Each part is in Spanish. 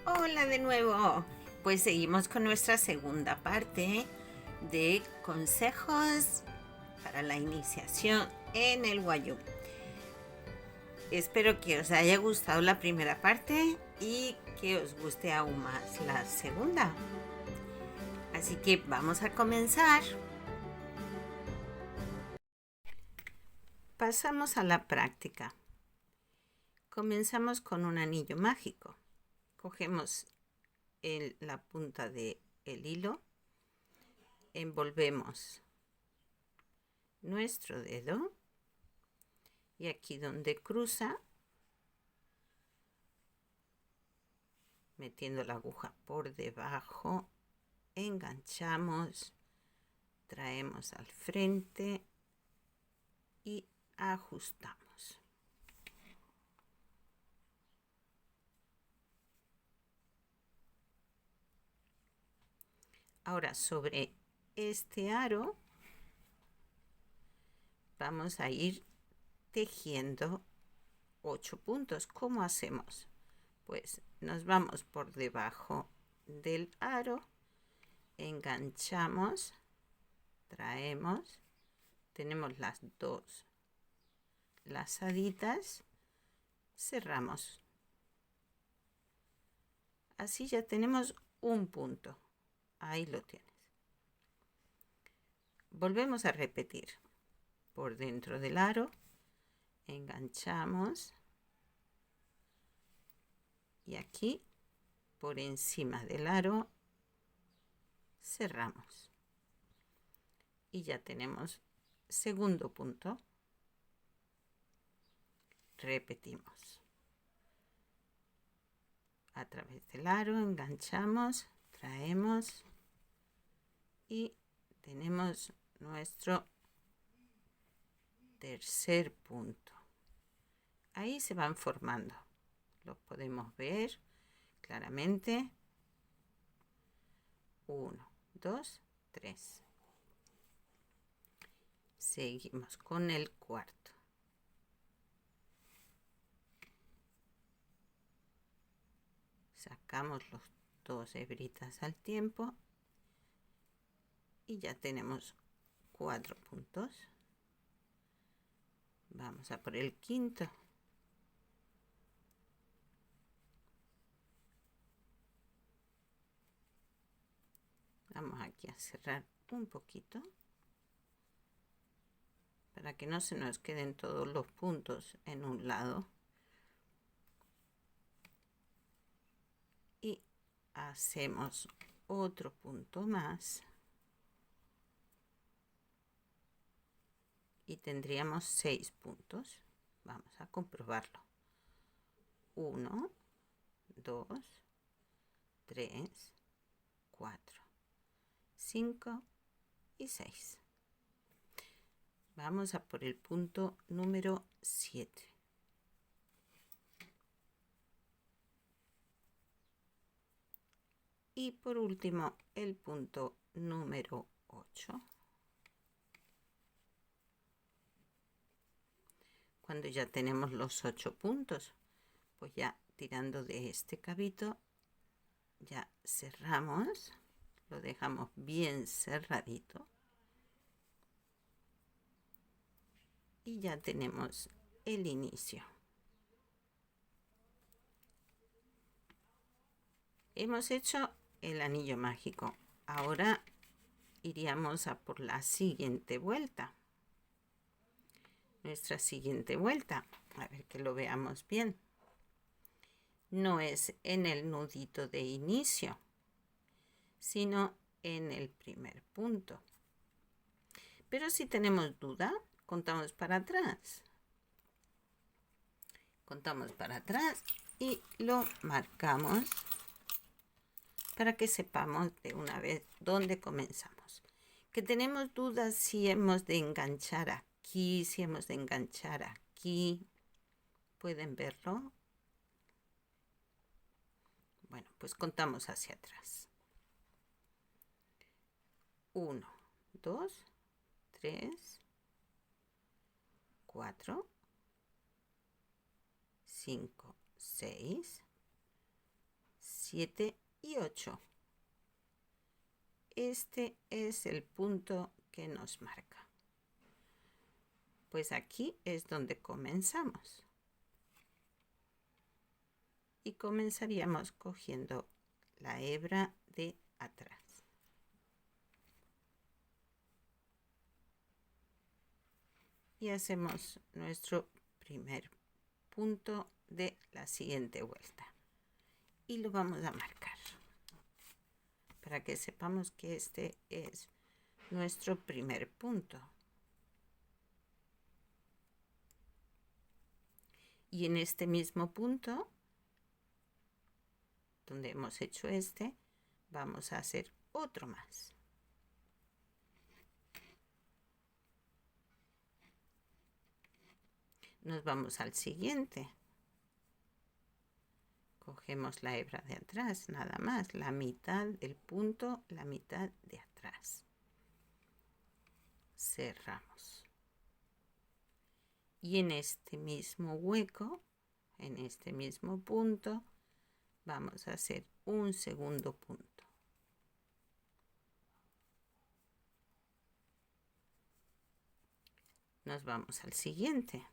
Hola de nuevo. Pues seguimos con nuestra segunda parte de consejos para la iniciación en el Wayuu. Espero que os haya gustado la primera parte y que os guste aún más la segunda. Así que vamos a comenzar. Pasamos a la práctica. Comenzamos con un anillo mágico. Cogemos la punta del hilo, envolvemos nuestro dedo y aquí donde cruza, metiendo la aguja por debajo, enganchamos, traemos al frente y ajustamos. Ahora sobre este aro vamos a ir tejiendo 8 puntos. ¿Cómo hacemos? Pues nos vamos por debajo del aro, enganchamos, traemos, tenemos las dos lazaditas, cerramos. Así ya tenemos un punto. Ahí lo tienes. Volvemos a repetir. Por dentro del aro, enganchamos. Y aquí, por encima del aro, cerramos. Y ya tenemos segundo punto. Repetimos. A través del aro, enganchamos, traemos y tenemos nuestro tercer punto. Ahí se van formando. Los podemos ver claramente. 1, 2, 3. Seguimos con el cuarto. Sacamos los 2 hebritas al tiempo y ya tenemos 4 puntos. Vamos a por el quinto. Vamos aquí a cerrar un poquito para que no se nos queden todos los puntos en un lado. Y hacemos otro punto más. Y tendríamos 6 puntos. Vamos a comprobarlo. 1, 2, 3, 4, 5 y 6. Vamos a por el punto número 7. Y por último, el punto número 8. Cuando ya tenemos los 8 puntos, pues ya tirando de este cabito, ya cerramos, lo dejamos bien cerradito. Y ya tenemos el inicio. Hemos hecho el anillo mágico. Ahora iríamos a por la siguiente vuelta. Nuestra siguiente vuelta, a ver que lo veamos bien. No es en el nudito de inicio, sino en el primer punto. Pero si tenemos duda, contamos para atrás. Contamos para atrás y lo marcamos para que sepamos de una vez dónde comenzamos. Que tenemos dudas si hemos de enganchar aquí, si hemos de enganchar aquí. ¿Pueden verlo? Bueno, pues contamos hacia atrás. 1, 2, 3, 4, 5, 6, 7 y 8. Este es el punto que nos marca. Pues aquí es donde comenzamos. Y comenzaríamos cogiendo la hebra de atrás. Y hacemos nuestro primer punto de la siguiente vuelta. Y lo vamos a marcar para que sepamos que este es nuestro primer punto. Y en este mismo punto, donde hemos hecho este, vamos a hacer otro más. Nos vamos al siguiente. Cogemos la hebra de atrás, nada más, la mitad del punto, la mitad de atrás. Cerramos. Y en este mismo hueco, en este mismo punto, vamos a hacer un segundo punto. Nos vamos al siguiente.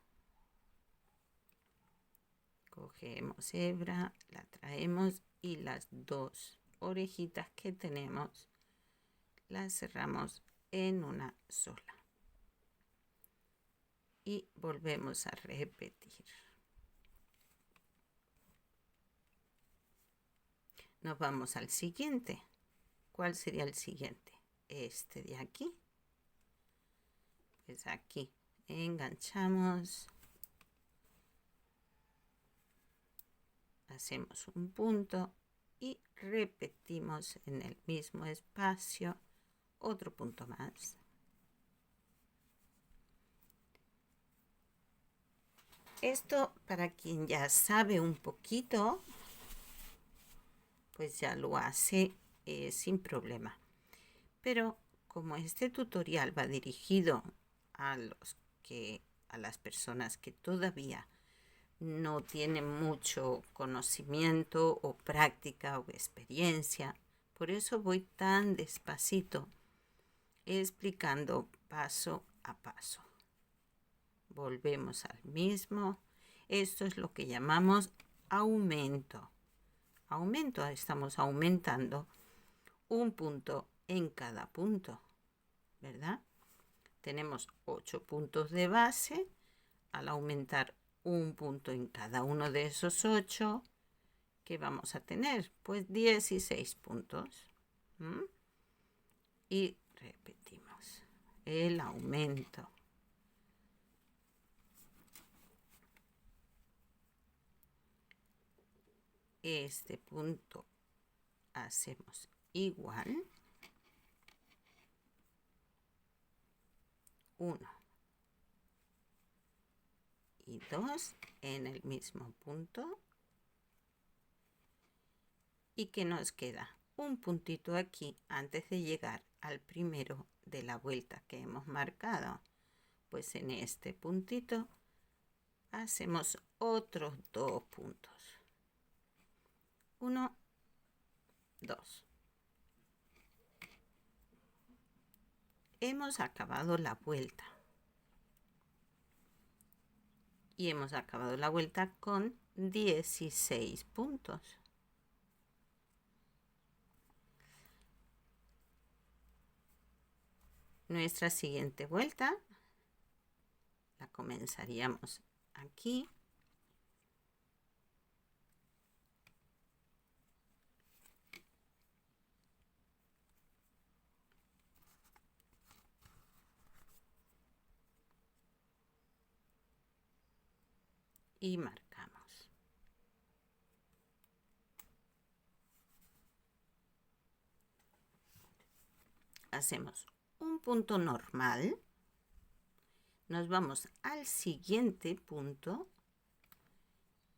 Cogemos hebra, la traemos y las dos orejitas que tenemos las cerramos en una sola. Y volvemos a repetir. Nos vamos al siguiente. ¿Cuál sería el siguiente? Este de aquí. Pues aquí enganchamos. Hacemos un punto y repetimos en el mismo espacio otro punto más. Esto, para quien ya sabe un poquito, pues ya lo hace sin problema. Pero como este tutorial va dirigido a las personas que todavía no tienen mucho conocimiento o práctica o experiencia, por eso voy tan despacito explicando paso a paso. Volvemos al mismo. Esto es lo que llamamos aumento. Estamos aumentando un punto en cada punto, ¿verdad? Tenemos 8 puntos de base. Al aumentar un punto en cada uno de esos 8, ¿qué vamos a tener? Pues 16 puntos. Y repetimos el aumento. Este punto hacemos igual. 1 y 2 en el mismo punto. ¿Y qué nos queda? Un puntito aquí antes de llegar al primero de la vuelta que hemos marcado. Pues en este puntito hacemos otros 2 puntos. 1, 2. Hemos acabado la vuelta. Y hemos acabado la vuelta con 16 puntos. Nuestra siguiente vuelta la comenzaríamos aquí. Y marcamos. Hacemos un punto normal. Nos vamos al siguiente punto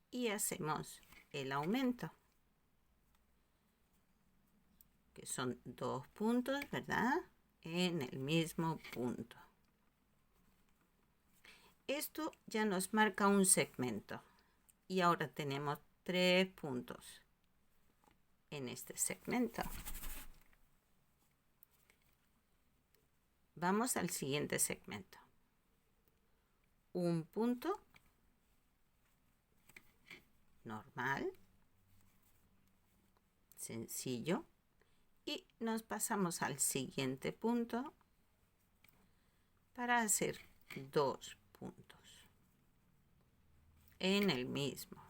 y hacemos el aumento, que son 2 puntos, ¿verdad? En el mismo punto. Esto ya nos marca un segmento y ahora tenemos 3 puntos. en este segmento. Vamos al siguiente segmento. Un punto normal, sencillo, y nos pasamos al siguiente punto para hacer 2 puntos en el mismo.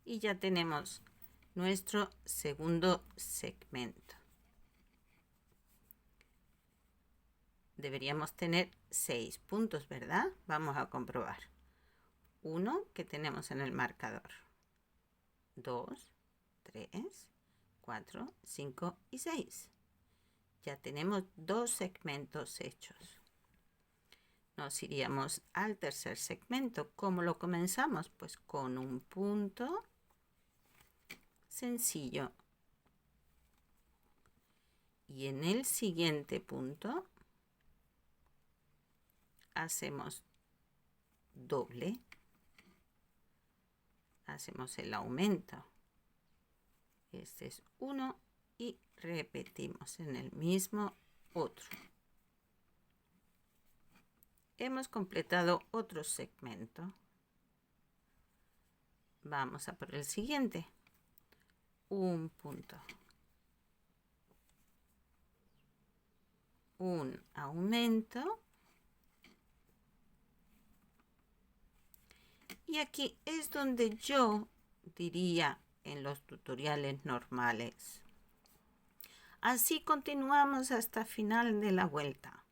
Y ya tenemos nuestro segundo segmento. Deberíamos tener 6 puntos, ¿verdad? Vamos a comprobar. 1 que tenemos en el marcador. 2, 3, 4, 5 y 6. Ya tenemos 2 segmentos hechos. Nos iríamos al tercer segmento. ¿Cómo lo comenzamos? Pues con un punto sencillo. Y en el siguiente punto hacemos doble. Hacemos el aumento. Este es 1 y repetimos en el mismo otro. Hemos completado otro segmento. Vamos a por el siguiente. Un punto. Un aumento. Y aquí es donde yo diría en los tutoriales normales. Así continuamos hasta final de la vuelta.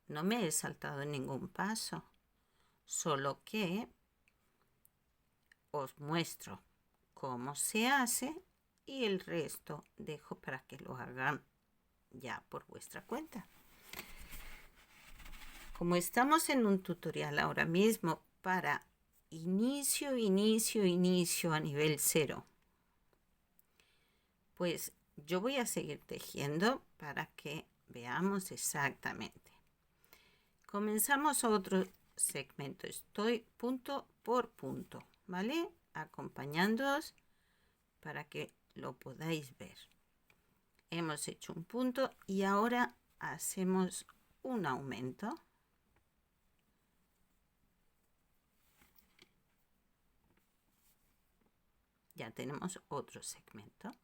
No me he saltado ningún paso, solo que os muestro cómo se hace y el resto dejo para que lo hagan ya por vuestra cuenta. Como estamos en un tutorial ahora mismo para inicio a nivel 0, pues yo voy a seguir tejiendo para que veamos exactamente. Comenzamos otro segmento. Estoy punto por punto, ¿vale? Acompañándoos para que lo podáis ver. Hemos hecho un punto y ahora hacemos un aumento. Ya tenemos otro segmento.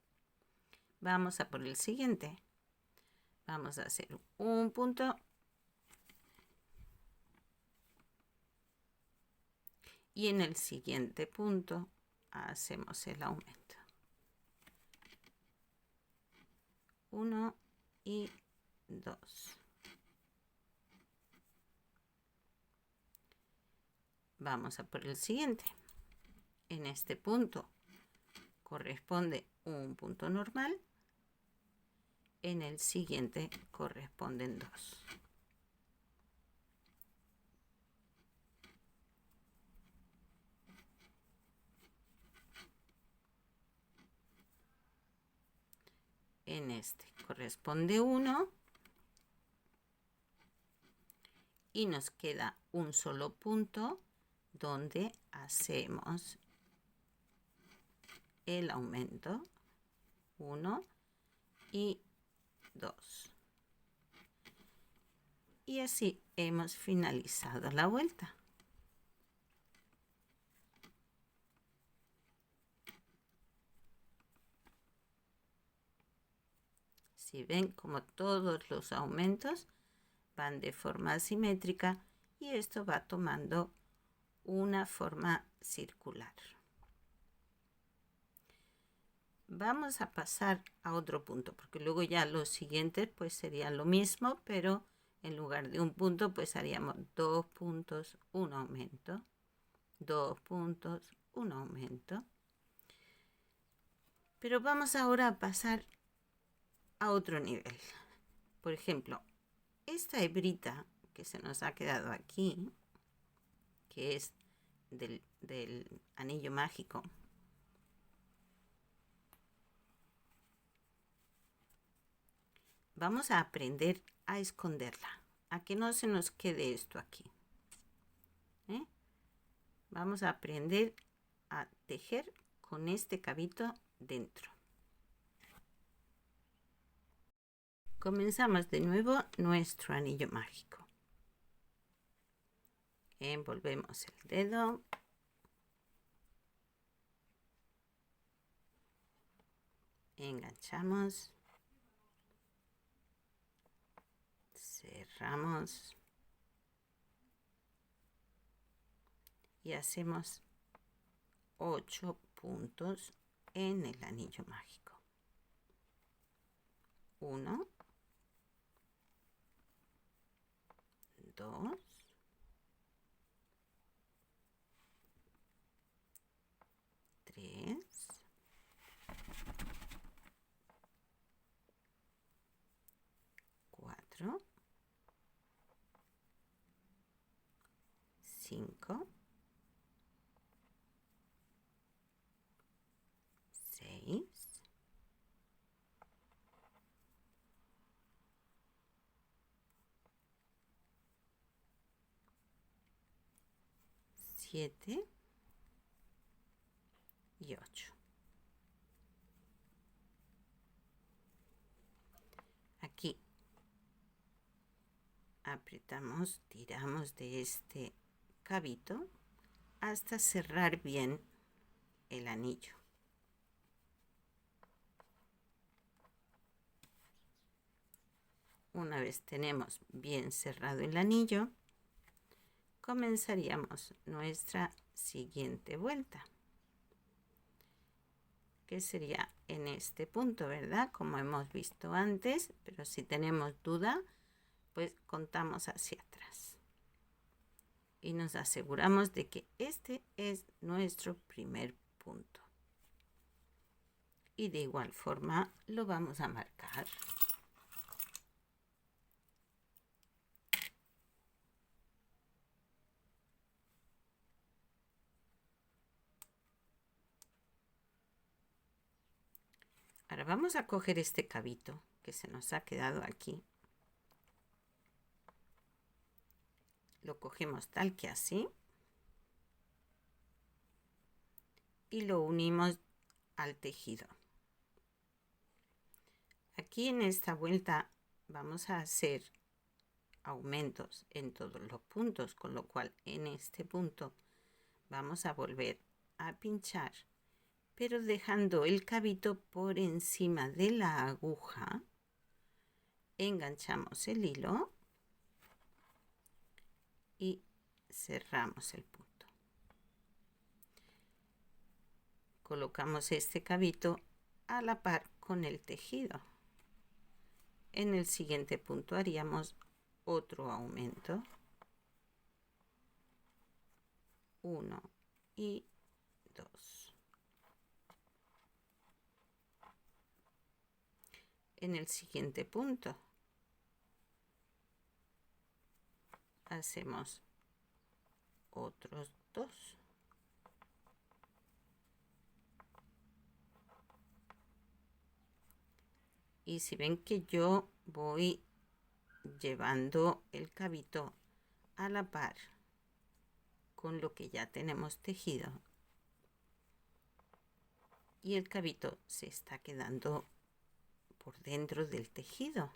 Vamos a por el siguiente. Vamos a hacer un punto y en el siguiente punto hacemos el aumento. 1 y 2. Vamos a por el siguiente. En este punto corresponde un punto normal. En el siguiente corresponden 2. En este corresponde 1 y nos queda un solo punto donde hacemos el aumento 1 y 2. Y así hemos finalizado la vuelta. Si ven, como todos los aumentos van de forma asimétrica y esto va tomando una forma circular. Vamos a pasar a otro punto, porque luego ya los siguientes pues serían lo mismo, pero en lugar de un punto pues haríamos 2 puntos, un aumento, 2 puntos, un aumento. Pero vamos ahora a pasar a otro nivel. Por ejemplo, esta hebrita que se nos ha quedado aquí, que es del anillo mágico, vamos a aprender a esconderla, a que no se nos quede esto aquí. Vamos a aprender a tejer con este cabito dentro. Comenzamos de nuevo nuestro anillo mágico. Envolvemos el dedo. Enganchamos. Cerramos. Y hacemos 8 puntos en el anillo mágico. 1, 2, 3, 4, 5, 6, 7 y 8. Aquí apretamos, tiramos de este cabito hasta cerrar bien el anillo. Una vez tenemos bien cerrado el anillo, comenzaríamos nuestra siguiente vuelta, que sería en este punto, ¿verdad? Como hemos visto antes, pero si tenemos duda, pues contamos hacia atrás. Y nos aseguramos de que este es nuestro primer punto. Y de igual forma lo vamos a marcar. Ahora vamos a coger este cabito que se nos ha quedado aquí. Lo cogemos tal que así. Y lo unimos al tejido. Aquí en esta vuelta vamos a hacer aumentos en todos los puntos, con lo cual en este punto vamos a volver a pinchar, pero dejando el cabito por encima de la aguja. Enganchamos el hilo y cerramos el punto. Colocamos este cabito a la par con el tejido. En el siguiente punto haríamos otro aumento. 1 y 2. En el siguiente punto hacemos otros 2. Y si ven que yo voy llevando el cabito a la par con lo que ya tenemos tejido, y el cabito se está quedando por dentro del tejido.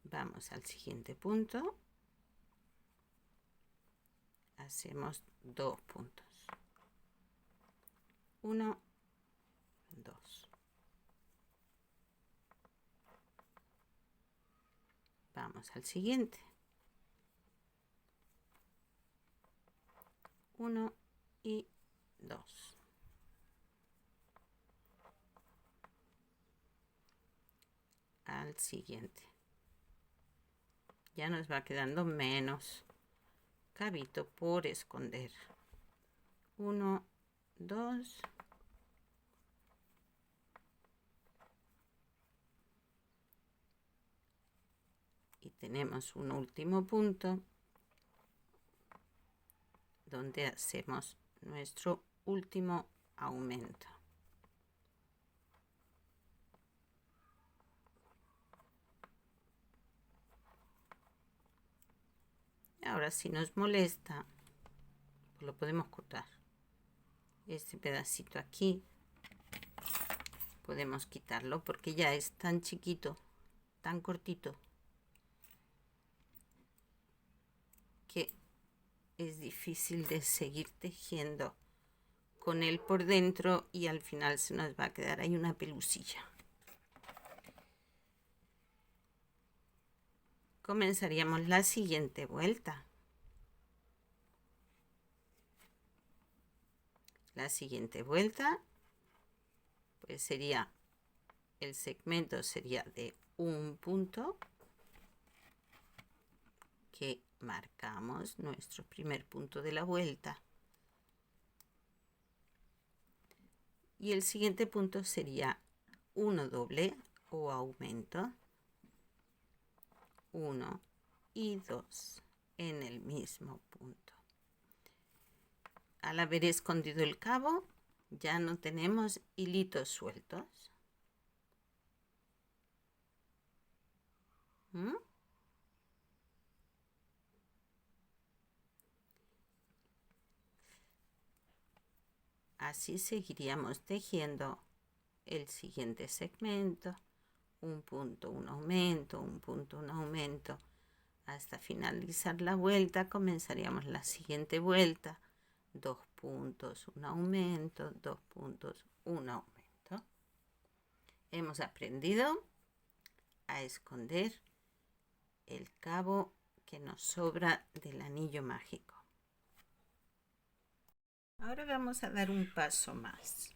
Vamos al siguiente punto. Hacemos 2 puntos. 1, 2. Vamos al siguiente. 1 y 2. Al siguiente. Ya nos va quedando menos cabito por esconder. 1, 2. Y tenemos un último punto donde hacemos nuestro último aumento. Ahora, si nos molesta, pues lo podemos cortar. Este pedacito aquí podemos quitarlo porque ya es tan chiquito, tan cortito, que es difícil de seguir tejiendo con él por dentro y al final se nos va a quedar ahí una pelusilla. Comenzaríamos la siguiente vuelta. La siguiente vuelta pues sería, el segmento sería de un punto, que marcamos nuestro primer punto de la vuelta, y el siguiente punto sería uno doble o aumento, 1 y 2 en el mismo punto. Al haber escondido el cabo, ya no tenemos hilitos sueltos. ¿Mm? Así seguiríamos tejiendo el siguiente segmento, un punto, un aumento, un punto, un aumento. Hasta finalizar la vuelta comenzaríamos la siguiente vuelta, 2 puntos, un aumento, 2 puntos, un aumento. Hemos aprendido a esconder el cabo que nos sobra del anillo mágico. Ahora vamos a dar un paso más.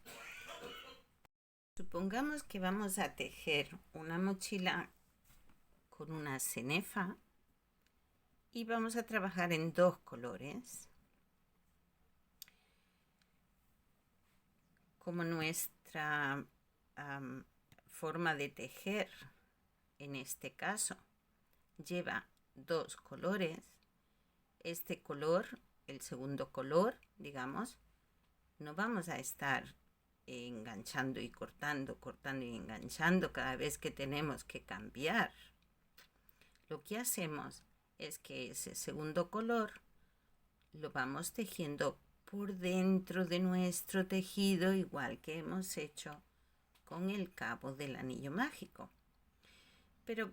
Supongamos que vamos a tejer una mochila con una cenefa y vamos a trabajar en 2 colores. Como nuestra forma de tejer en este caso lleva 2 colores, este color, el segundo color, digamos, no vamos a estar enganchando y cortando, cortando y enganchando cada vez que tenemos que cambiar. Lo que hacemos es que ese segundo color lo vamos tejiendo por dentro de nuestro tejido, igual que hemos hecho con el cabo del anillo mágico. Pero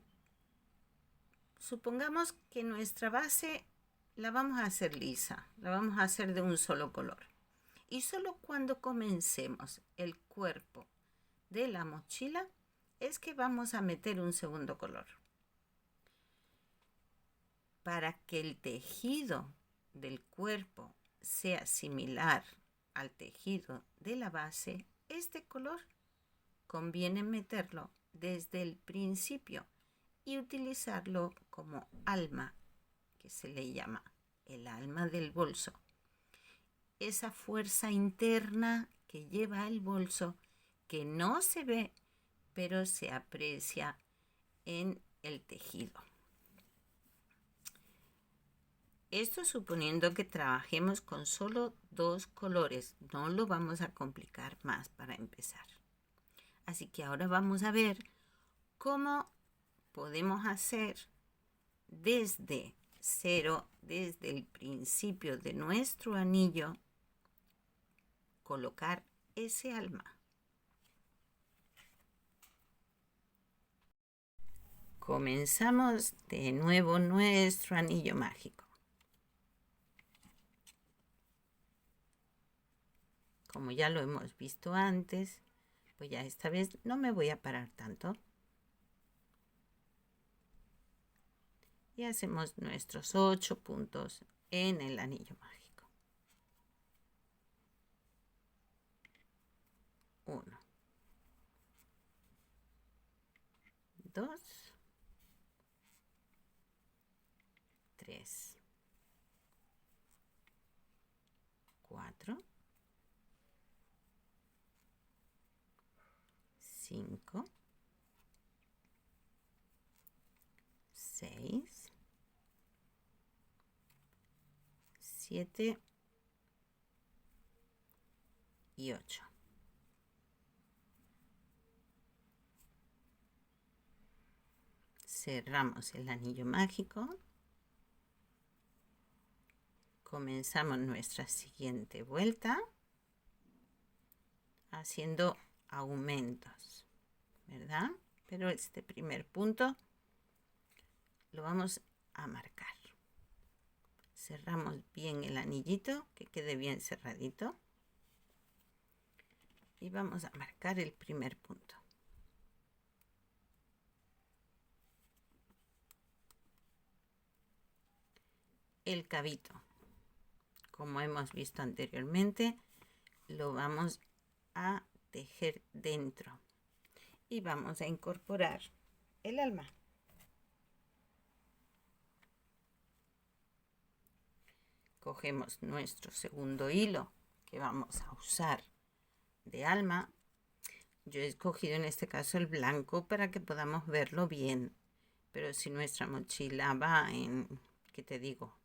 supongamos que nuestra base la vamos a hacer lisa, la vamos a hacer de un solo color. Y solo cuando comencemos el cuerpo de la mochila es que vamos a meter un segundo color. Para que el tejido del cuerpo sea similar al tejido de la base, este color conviene meterlo desde el principio y utilizarlo como alma, que se le llama el alma del bolso. Esa fuerza interna que lleva el bolso, que no se ve, pero se aprecia en el tejido. Esto suponiendo que trabajemos con solo 2 colores, no lo vamos a complicar más para empezar. Así que ahora vamos a ver cómo podemos hacer desde cero, desde el principio de nuestro anillo, colocar ese alma. Comenzamos de nuevo nuestro anillo mágico. Como ya lo hemos visto antes, pues ya esta vez no me voy a parar tanto. Y hacemos nuestros 8 puntos en el anillo mágico. 1, 2, 3, 4, 5, 6, 7 y 8. Cerramos el anillo mágico comenzamos nuestra siguiente vuelta haciendo aumentos, ¿verdad? Pero este primer punto lo vamos a marcar. Cerramos bien el anillito, que quede bien cerradito. Y vamos a marcar el primer punto. El cabito, como hemos visto anteriormente, lo vamos a tejer dentro. Y vamos a incorporar el alma. Cogemos nuestro segundo hilo que vamos a usar de alma. Yo he escogido en este caso el blanco para que podamos verlo bien, pero si nuestra mochila va en, ¿qué te digo?,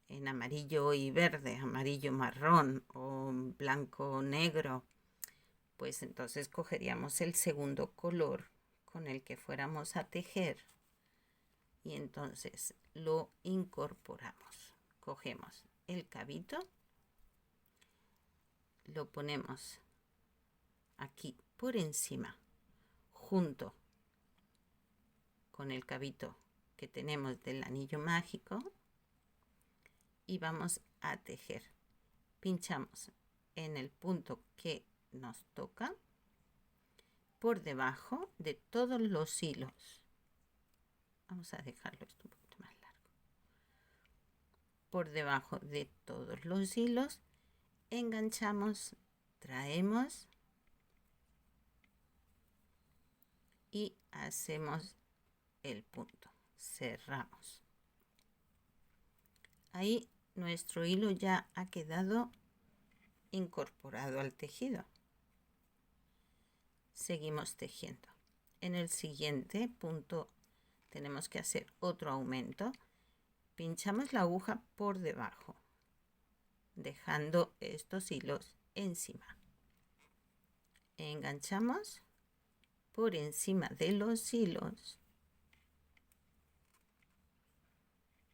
en amarillo y verde, amarillo marrón o blanco negro, pues entonces cogeríamos el segundo color con el que fuéramos a tejer y entonces lo incorporamos. Cogemos el cabito, lo ponemos aquí por encima, junto con el cabito que tenemos del anillo mágico, y vamos a tejer. Pinchamos en el punto que nos toca por debajo de todos los hilos. Vamos a dejarlo esto un poquito más largo. Por debajo de todos los hilos enganchamos, traemos y hacemos el punto. Cerramos. Ahí nuestro hilo ya ha quedado incorporado al tejido. Seguimos tejiendo. En el siguiente punto tenemos que hacer otro aumento. Pinchamos la aguja por debajo, dejando estos hilos encima. Enganchamos por encima de los hilos.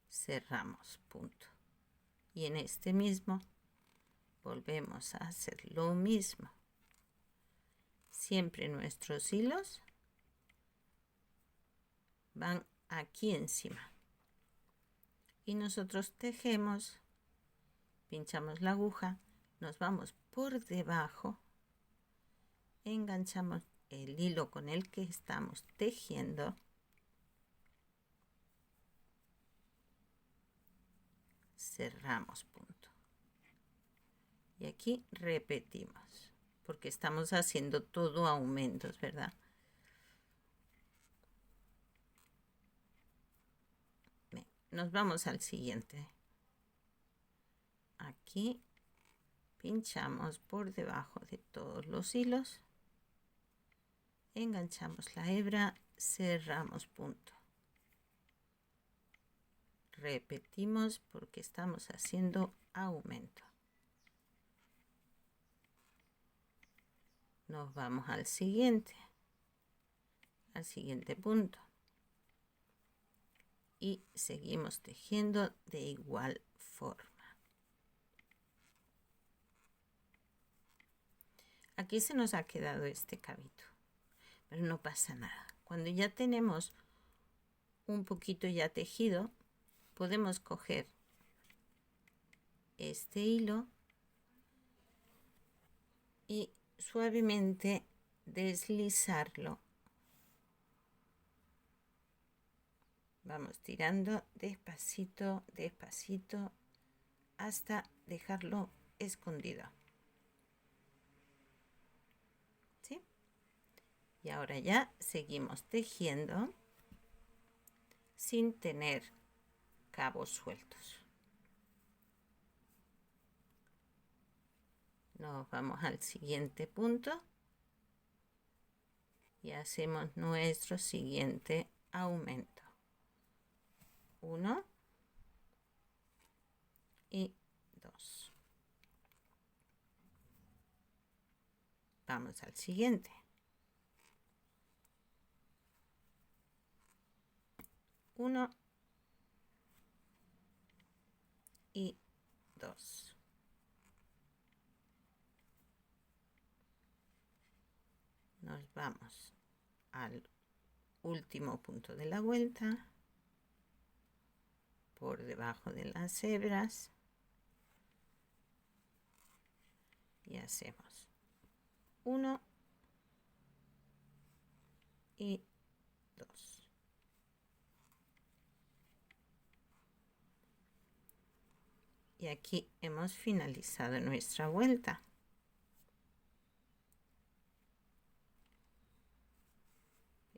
Cerramos punto. Y en este mismo volvemos a hacer lo mismo. Siempre nuestros hilos van aquí encima. Y nosotros tejemos, pinchamos la aguja, nos vamos por debajo, enganchamos el hilo con el que estamos tejiendo, cerramos punto. Y aquí repetimos, porque estamos haciendo todo aumentos, ¿verdad? Bien, nos vamos al siguiente. Aquí pinchamos por debajo de todos los hilos, enganchamos la hebra, cerramos punto. Repetimos porque estamos haciendo aumento. Nos vamos al siguiente punto y seguimos tejiendo de igual forma. Aquí se nos ha quedado este cabito, pero no pasa nada. Cuando ya tenemos un poquito ya tejido, podemos coger este hilo y suavemente deslizarlo. Vamos tirando despacito, despacito, hasta dejarlo escondido. ¿Sí? Y ahora ya seguimos tejiendo sin tener cabos sueltos. Nos vamos al siguiente punto y hacemos nuestro siguiente aumento. 1 y 2. Vamos al siguiente. 1 y 2. Nos vamos al último punto de la vuelta, por debajo de las hebras, y hacemos 1 y 2. Y aquí hemos finalizado nuestra vuelta.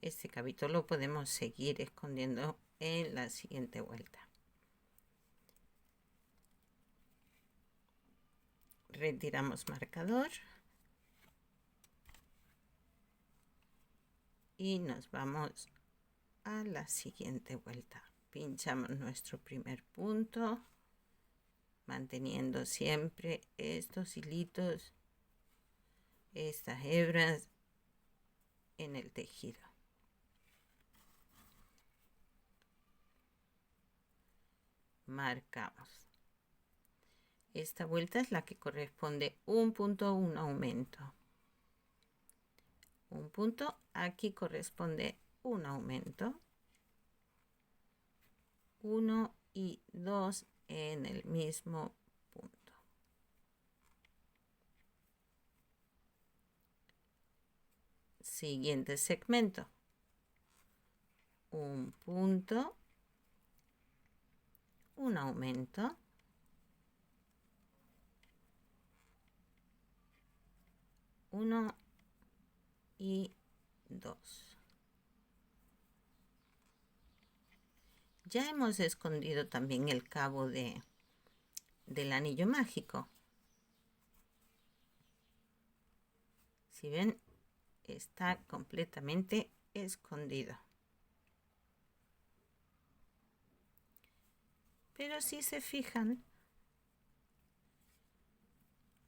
Este cabito lo podemos seguir escondiendo en la siguiente vuelta. Retiramos marcador y nos vamos a la siguiente vuelta. Pinchamos nuestro primer punto, manteniendo siempre estos hilitos, estas hebras en el tejido. Marcamos. Esta vuelta es la que corresponde un punto, un aumento. Un punto, aquí corresponde un aumento. 1 y 2 en el mismo punto. Siguiente segmento. Un punto, un aumento, 1 y 2. Ya hemos escondido también el cabo del anillo mágico. Si ven, está completamente escondido. Pero si se fijan,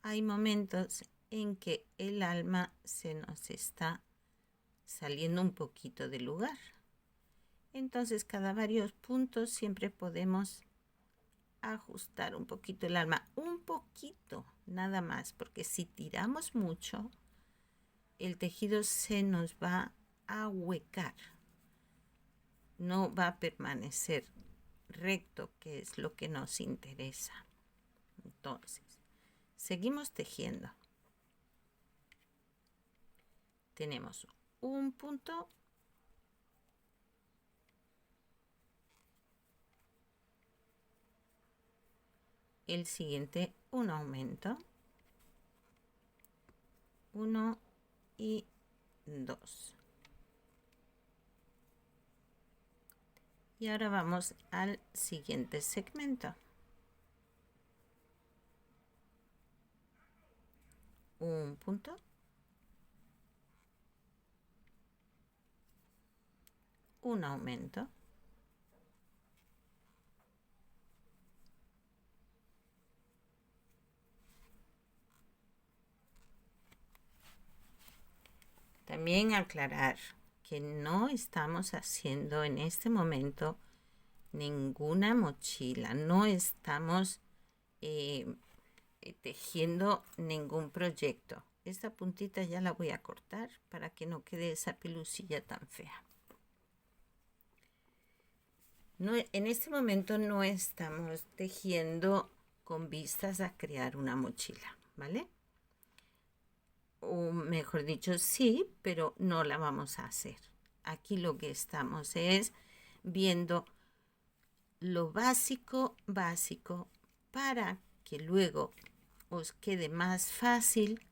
hay momentos en que el alma se nos está saliendo un poquito del lugar. Entonces, cada varios puntos siempre podemos ajustar un poquito el alma, un poquito nada más, porque si tiramos mucho, el tejido se nos va a huecar, no va a permanecer recto, que es lo que nos interesa. Entonces, seguimos tejiendo. Tenemos un punto, el siguiente un aumento, 1 y 2. Y ahora vamos al siguiente segmento. Un punto, un aumento, también aclarar que no estamos haciendo en este momento ninguna mochila, no estamos tejiendo ningún proyecto. Esta puntita ya la voy a cortar para que no quede esa pelusilla tan fea. No, en este momento no estamos tejiendo con vistas a crear una mochila, ¿vale? O mejor dicho, sí, pero no la vamos a hacer. Aquí lo que estamos es viendo lo básico para que luego os quede más fácil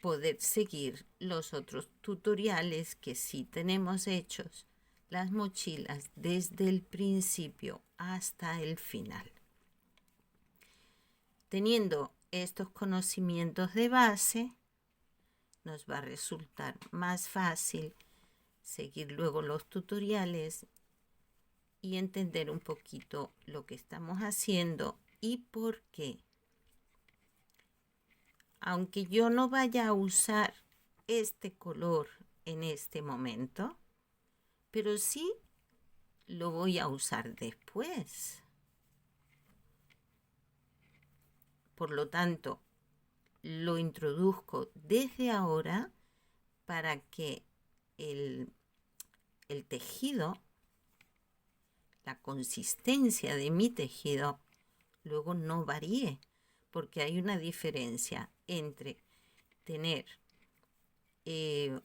poder seguir los otros tutoriales que sí tenemos hechos, las mochilas desde el principio hasta el final. Teniendo estos conocimientos de base, nos va a resultar más fácil seguir luego los tutoriales y entender un poquito lo que estamos haciendo y por qué. Aunque yo no vaya a usar este color en este momento, pero sí lo voy a usar después. Por lo tanto, lo introduzco desde ahora para que el tejido, la consistencia de mi tejido, luego no varíe, porque hay una diferencia entre tener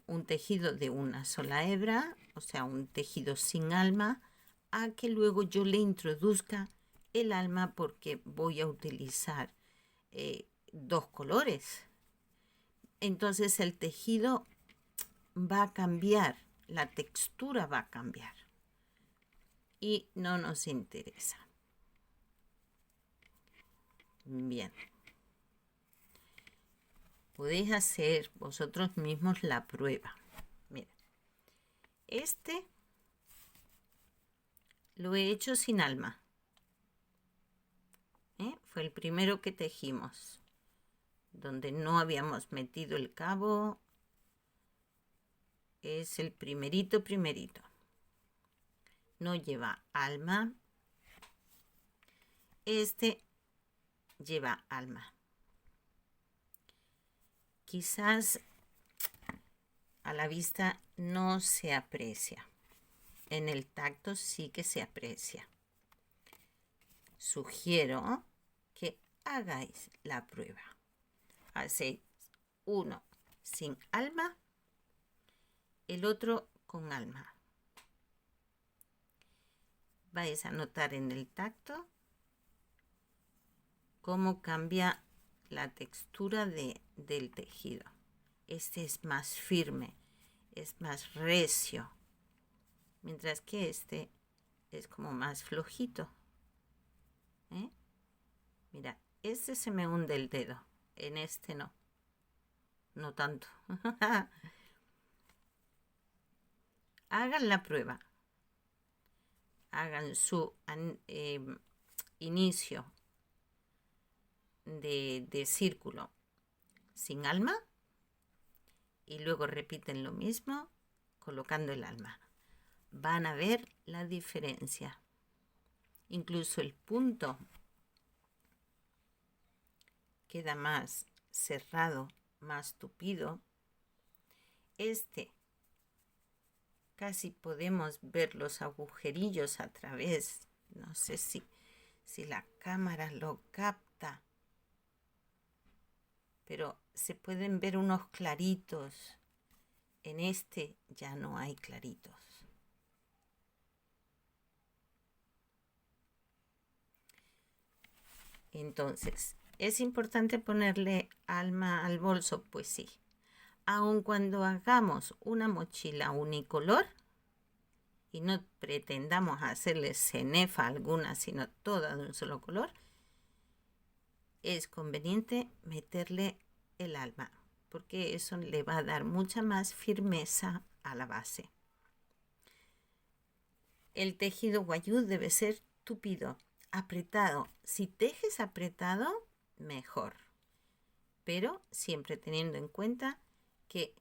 un tejido de una sola hebra, o sea, un tejido sin alma, a que luego yo le introduzca el alma porque voy a utilizar dos colores. Entonces el tejido va a cambiar, la textura va a cambiar y no nos interesa. Bien. Podéis hacer vosotros mismos la prueba. Miren, este lo he hecho sin alma. Fue el primero que tejimos, donde no habíamos metido el cabo. Es el primerito. No lleva alma. Este lleva alma. Quizás a la vista no se aprecia. En el tacto sí que se aprecia. Sugiero que hagáis la prueba. Hacéis uno sin alma, el otro con alma. Vais a notar en el tacto cómo cambia la textura del tejido. Este es más firme, es más recio, mientras que este es como más flojito. Mira, este se me hunde el dedo, en este no tanto. Hagan la prueba, hagan su inicio de círculo sin alma y luego repiten lo mismo colocando el alma. Van a ver la diferencia. Incluso el punto queda más cerrado, más tupido. Este casi podemos ver los agujerillos a través. No sé si la cámara lo capta, pero se pueden ver unos claritos. En este ya no hay claritos. Entonces, ¿es importante ponerle alma al bolso? Pues sí. Aun cuando hagamos una mochila unicolor y no pretendamos hacerle cenefa alguna, sino toda de un solo color, es conveniente meterle el alma, porque eso le va a dar mucha más firmeza a la base. El tejido guayú debe ser tupido, apretado. Si tejes apretado, mejor, pero siempre teniendo en cuenta que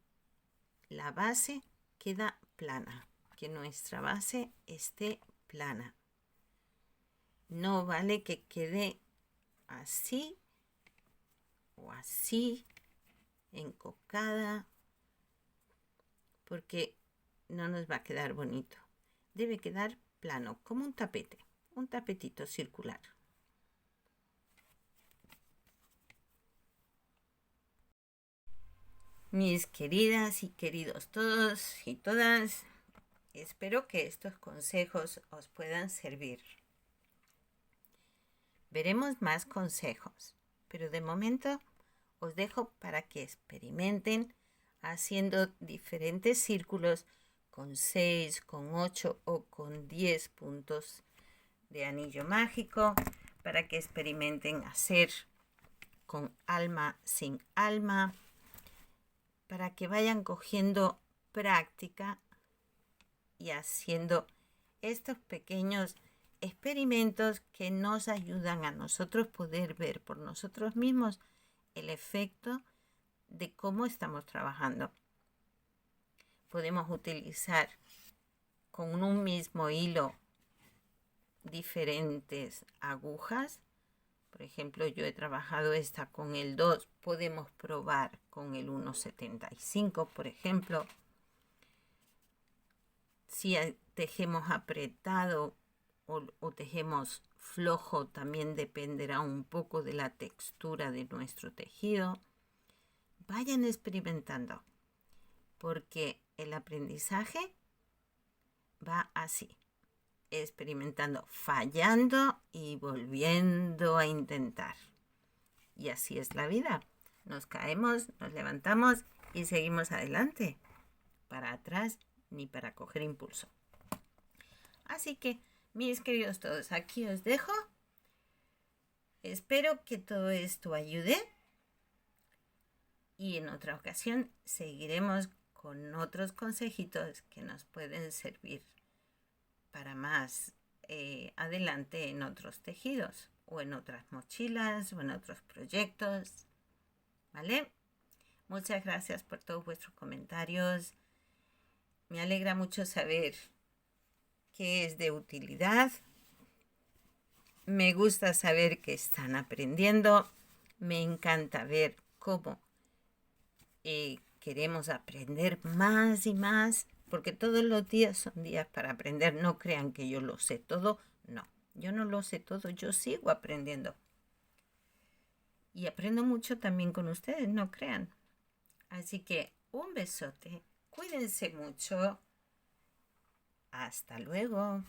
la base queda plana, que nuestra base esté plana. No vale que quede así o así, encocada, porque no nos va a quedar bonito. Debe quedar plano, como un tapete, un tapetito circular. Mis queridas y queridos todos y todas, espero que estos consejos os puedan servir. Veremos más consejos, pero de momento os dejo para que experimenten haciendo diferentes círculos con 6, con 8 o con 10 puntos de anillo mágico, para que experimenten hacer con alma, sin alma, para que vayan cogiendo práctica y haciendo estos pequeños experimentos que nos ayudan a nosotros poder ver por nosotros mismos el efecto de cómo estamos trabajando. Podemos utilizar con un mismo hilo diferentes agujas Por ejemplo, yo he trabajado esta con el 2. Podemos probar con el 1,75, por ejemplo. Si tejemos apretado o tejemos flojo, también dependerá un poco de la textura de nuestro tejido. Vayan experimentando, porque el aprendizaje va así, experimentando, fallando y volviendo a intentar. Y así es la vida. Nos caemos, nos levantamos y seguimos adelante. Para atrás ni para coger impulso. Así que, mis queridos todos, aquí os dejo. Espero que todo esto ayude. Y en otra ocasión seguiremos con otros consejitos que nos pueden servir para más adelante en otros tejidos o en otras mochilas o en otros proyectos. ¿Vale? Muchas gracias por todos vuestros comentarios. Me alegra mucho saber que es de utilidad. Me gusta saber que están aprendiendo. Me encanta ver cómo queremos aprender más y más, porque todos los días son días para aprender. No crean que yo lo sé todo. No, yo no lo sé todo. Yo sigo aprendiendo. Y aprendo mucho también con ustedes, no crean. Así que un besote. Cuídense mucho. Hasta luego.